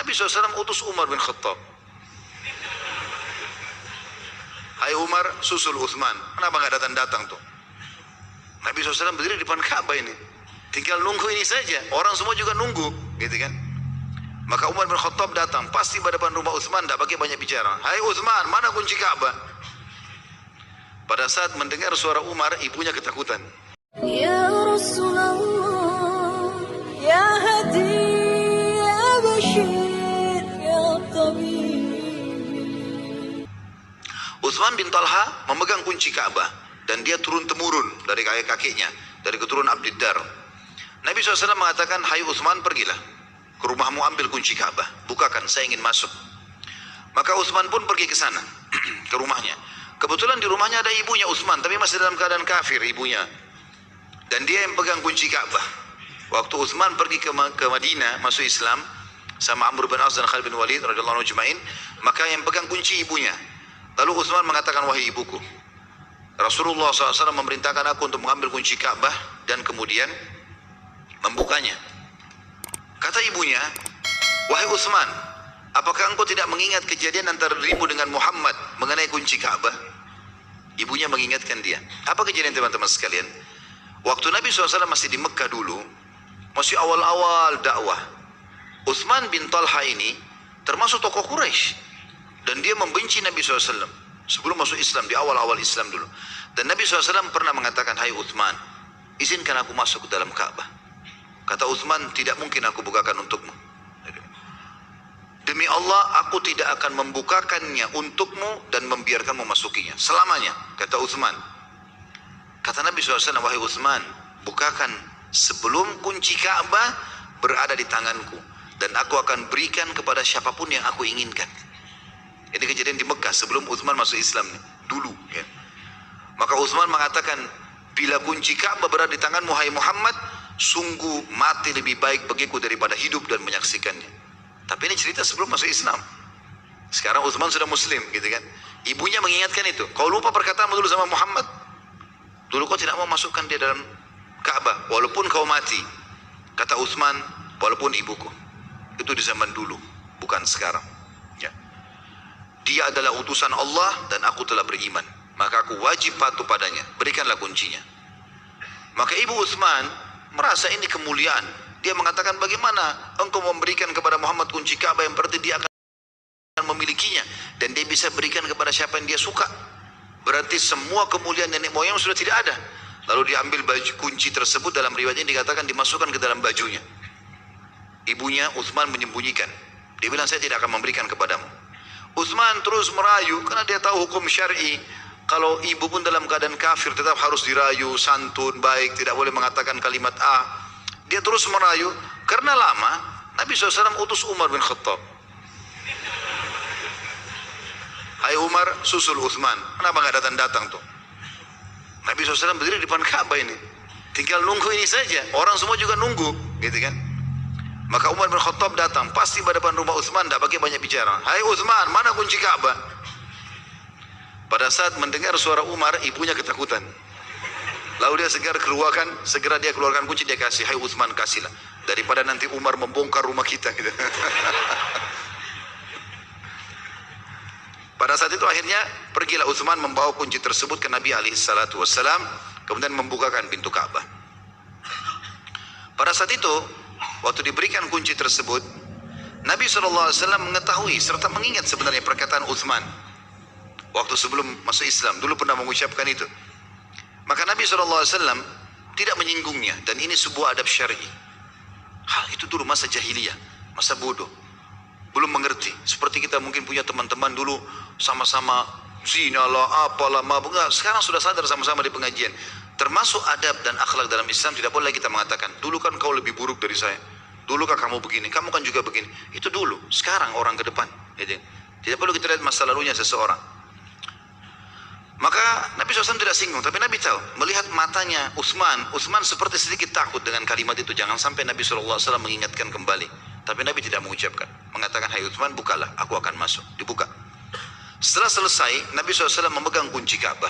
Nabi SAW utus Umar bin Khattab. Hai Umar, susul Uthman. Kenapa nggak datang-datang tuh? Nabi SAW berdiri di depan Ka'bah ini. Tinggal nunggu ini saja. Orang semua juga nunggu, gitu kan? Maka Umar bin Khattab datang. Pasti pada depan rumah Uthman, tidak pakai banyak bicara. Hai Uthman, mana kunci Ka'bah? Pada saat mendengar suara Umar, ibunya ketakutan. Ya Rasulullah, Ya Hadi, Ya Bashir, Ya Tabib. Uthman bin Talha memegang kunci Ka'bah dan dia turun-temurun dari kakek-kakeknya, dari keturunan Abdiddar. Nabi SAW mengatakan, hai Uthman, pergilah ke rumahmu, ambil kunci Ka'bah, bukakan, saya ingin masuk. Maka Uthman pun pergi ke sana, ke rumahnya. Kebetulan di rumahnya ada ibunya Uthman, tapi masih dalam keadaan kafir ibunya. Dan dia yang pegang kunci Ka'bah. Waktu Uthman pergi ke Madinah, masuk Islam, sama Amr bin As dan Khalid bin Walid radhiyallahu anhu ajma'in, maka yang pegang kunci ibunya. Lalu Uthman mengatakan, wahai ibuku, Rasulullah SAW memerintahkan aku untuk mengambil kunci Ka'bah dan kemudian membukanya. Kata ibunya, wahai Uthman, apakah engkau tidak mengingat kejadian antara dirimu dengan Muhammad mengenai kunci Ka'bah? Ibunya mengingatkan dia. Apa kejadian teman-teman sekalian? Waktu Nabi SAW masih di Mekah dulu, masih awal-awal dakwah, Uthman bin Talha ini termasuk tokoh Quraisy. Dan dia membenci Nabi SAW sebelum masuk Islam, di awal-awal Islam dulu. Dan Nabi SAW pernah mengatakan, hai Uthman, izinkan aku masuk ke dalam Ka'bah. Kata Uthman, tidak mungkin aku bukakan untukmu. Demi Allah, aku tidak akan membukakannya untukmu dan membiarkanmu masukinya selamanya, kata Uthman. Kata Nabi SAW, wahai Uthman, bukakan sebelum kunci Ka'bah berada di tanganku, dan aku akan berikan kepada siapapun yang aku inginkan. Ini kejadian di Mekah sebelum Uthman masuk Islam dulu, ya. Maka Uthman mengatakan, bila kunci Ka'bah berada di tanganmu, hai Muhammad, sungguh mati lebih baik bagiku daripada hidup dan menyaksikannya. Tapi ini cerita sebelum masuk Islam. Sekarang Uthman sudah Muslim, gitu kan? Ibunya mengingatkan itu. Kau lupa perkataanmu dulu sama Muhammad. Dulu kau tidak mau masukkan dia dalam Ka'bah, walaupun kau mati. Kata Uthman, walaupun ibuku. Itu di zaman dulu, bukan sekarang. Ya. Dia adalah utusan Allah dan aku telah beriman. Maka aku wajib patuh padanya. Berikanlah kuncinya. Maka ibu Uthman merasa ini kemuliaan. Dia mengatakan, bagaimana engkau memberikan kepada Muhammad kunci Ka'bah yang berarti dia akan memilikinya. Dan dia bisa berikan kepada siapa yang dia suka. Berarti semua kemuliaan nenek moyang sudah tidak ada. Lalu diambil baju kunci tersebut, dalam riwayat ini dikatakan dimasukkan ke dalam bajunya. Ibunya Uthman menyembunyikan. Dia bilang, saya tidak akan memberikan kepadamu. Uthman terus merayu karena dia tahu hukum syar'i. Kalau ibu pun dalam keadaan kafir tetap harus dirayu, santun, baik, tidak boleh mengatakan kalimat Dia terus merayu. Karena lama Nabi SAW utus Umar bin Khattab. Hai Umar, susul Uthman. Kenapa nggak datang-datang tuh? Nabi SAW berdiri di depan Ka'bah ini. Tinggal nunggu ini saja. Orang semua juga nunggu, gitu kan? Maka Umar bin Khattab datang. Pasti pada depan rumah Uthman, tidak pakai banyak bicara. Hai Uthman, mana kunci Ka'bah? Pada saat mendengar suara Umar, ibunya ketakutan. Lalu dia segera dia keluarkan kunci, dia kasih. Hai Uthman, kasihlah. Daripada nanti Umar membongkar rumah kita. Gitu. Pada saat itu akhirnya pergilah Uthman membawa kunci tersebut ke Nabi SAW. Kemudian membukakan pintu Ka'bah. Pada saat itu, waktu diberikan kunci tersebut, Nabi SAW mengetahui serta mengingat sebenarnya perkataan Uthman. Waktu sebelum masuk Islam, dulu pernah mengucapkan itu. Maka Nabi SAW tidak menyinggungnya. Dan ini sebuah adab syar'i. Hal itu dulu masa jahiliyah, masa bodoh. Belum mengerti. Seperti kita mungkin punya teman-teman dulu sama-sama zina lah, apalah, mabuk. Sekarang sudah sadar sama-sama di pengajian. Termasuk adab dan akhlak dalam Islam, tidak boleh kita mengatakan, dulu kan kau lebih buruk dari saya. Dulu kan kamu begini, kamu kan juga begini. Itu dulu, sekarang orang ke depan. Tidak perlu kita lihat masa lalunya seseorang. Maka Nabi SAW tidak singgung, tapi Nabi tahu, melihat matanya Uthman seperti sedikit takut dengan kalimat itu. Jangan sampai Nabi SAW mengingatkan kembali. Tapi Nabi tidak mengucapkan, mengatakan, hai Uthman, bukalah, aku akan masuk. Dibuka. Setelah selesai, Nabi SAW memegang kunci Ka'bah.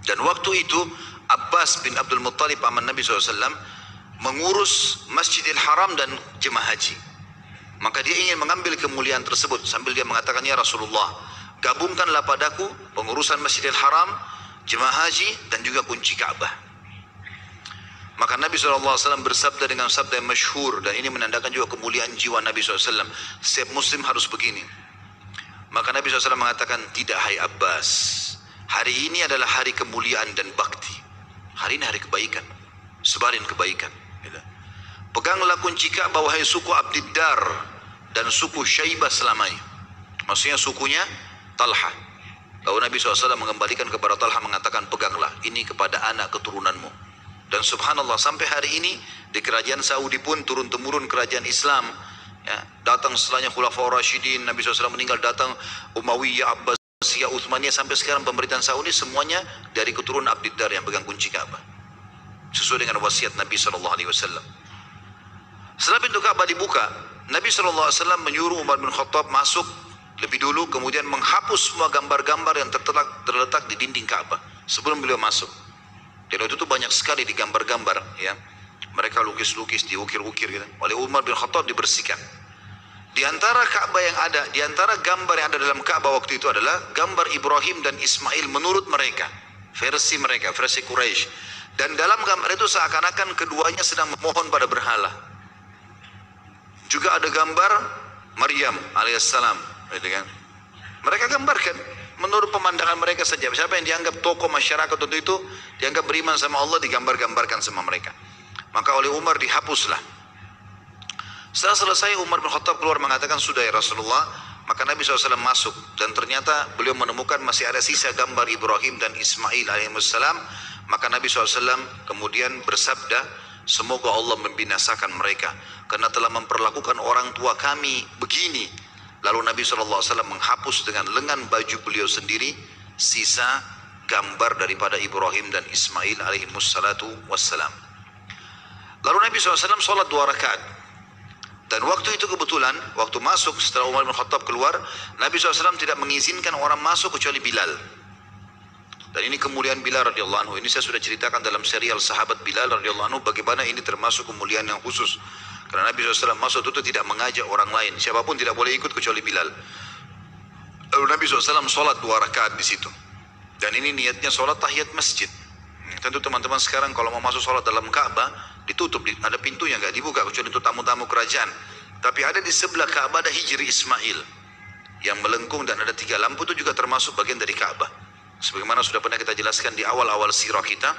Dan waktu itu Abbas bin Abdul Muttalib paman Nabi SAW mengurus Masjidil Haram dan jemaah haji. Maka dia ingin mengambil kemuliaan tersebut sambil dia mengatakan, ya Rasulullah, gabungkanlah padaku pengurusan Masjidil Haram, jemaah haji, dan juga kunci Ka'bah. Maka Nabi SAW bersabda dengan sabda yang masyhur, dan ini menandakan juga kemuliaan jiwa Nabi SAW. Setiap muslim harus begini. Maka Nabi SAW mengatakan, tidak hai Abbas, hari ini adalah hari kemuliaan dan bakti. Hari ini hari kebaikan, sebarin kebaikan. Peganglah kunci Ka'bah wahai suku Abdiddar dan suku Syaibah selamanya. Maksudnya sukunya Talha. Lalu Nabi SAW mengembalikan kepada Talha mengatakan, peganglah ini kepada anak keturunanmu. Dan subhanallah sampai hari ini di kerajaan Saudi pun turun-temurun kerajaan Islam. Ya, datang setelahnya Khulafaur Rasyidin, Nabi SAW meninggal, datang Umayyah, Abbasiyah, Utsmaniyah, sampai sekarang pemerintahan Saudi semuanya dari keturunan Abdiddar yang pegang kunci Ka'bah. Sesuai dengan wasiat Nabi SAW. Setelah pintu Ka'bah dibuka, Nabi SAW menyuruh Umar bin Khattab masuk lebih dulu, kemudian menghapus semua gambar-gambar yang terletak di dinding Ka'bah sebelum beliau masuk. Dan itu tuh banyak sekali di gambar-gambar, ya. Mereka lukis-lukis, diukir-ukir gitu. Oleh Umar bin Khattab dibersihkan. Di antara Ka'bah yang ada, di antara gambar yang ada dalam Ka'bah waktu itu adalah gambar Ibrahim dan Ismail menurut mereka, versi Quraisy. Dan dalam gambar itu seakan-akan keduanya sedang memohon pada berhala. Juga ada gambar Maryam alaihissalam, gitu kan? Mereka gambarkan menurut pemandangan mereka saja. Siapa yang dianggap tokoh masyarakat waktu itu dianggap beriman sama Allah, digambar-gambarkan sama mereka. Maka oleh Umar dihapuslah. Setelah selesai, Umar bin Khattab keluar mengatakan, sudah ya Rasulullah. Maka Nabi SAW masuk, dan ternyata beliau menemukan masih ada sisa gambar Ibrahim dan Ismail alaihissalam. Maka Nabi SAW kemudian bersabda, semoga Allah membinasakan mereka karena telah memperlakukan orang tua kami begini. Lalu Nabi SAW menghapus dengan lengan baju beliau sendiri sisa gambar daripada Ibrahim dan Ismail alaihimussalatu wassalam. Lalu Nabi SAW sholat 2 rakaat. Dan waktu itu kebetulan, waktu masuk setelah Umar bin Khattab keluar, Nabi SAW tidak mengizinkan orang masuk kecuali Bilal. Dan ini kemuliaan Bilal radhiyallahu anhu. Ini saya sudah ceritakan dalam serial sahabat Bilal radhiyallahu anhu, bagaimana ini termasuk kemuliaan yang khusus. Karena Nabi SAW masuk itu tidak mengajak orang lain. Siapapun tidak boleh ikut kecuali Bilal. Lalu Nabi SAW sholat 2 rakaat di situ. Dan ini niatnya sholat tahiyat masjid. Tentu teman-teman sekarang kalau mau masuk sholat dalam Ka'bah, ditutup, ada pintunya, nggak dibuka kecuali untuk tamu-tamu kerajaan. Tapi ada di sebelah Ka'bah ada Hijri Ismail yang melengkung, dan ada 3 lampu, itu juga termasuk bagian dari Ka'bah. Sebagaimana sudah pernah kita jelaskan di awal-awal sirah kita,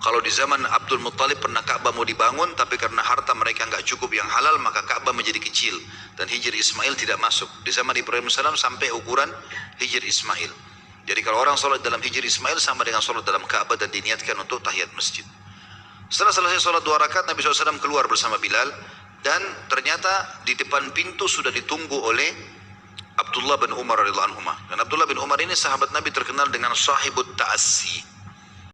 kalau di zaman Abdul Muttalib pernah Ka'bah mau dibangun, tapi karena harta mereka nggak cukup yang halal, maka Ka'bah menjadi kecil dan Hijri Ismail tidak masuk. Di zaman Ibrahim salam sampai ukuran Hijri Ismail. Jadi kalau orang sholat dalam Hijri Ismail sama dengan sholat dalam Ka'bah dan diniatkan untuk tahiyat masjid. Setelah selesai sholat 2 rakaat, Nabi SAW keluar bersama Bilal, dan ternyata di depan pintu sudah ditunggu oleh Abdullah bin Umar radhiyallahu anhu. Dan Abdullah bin Umar ini sahabat Nabi terkenal dengan sahibut ta'assi.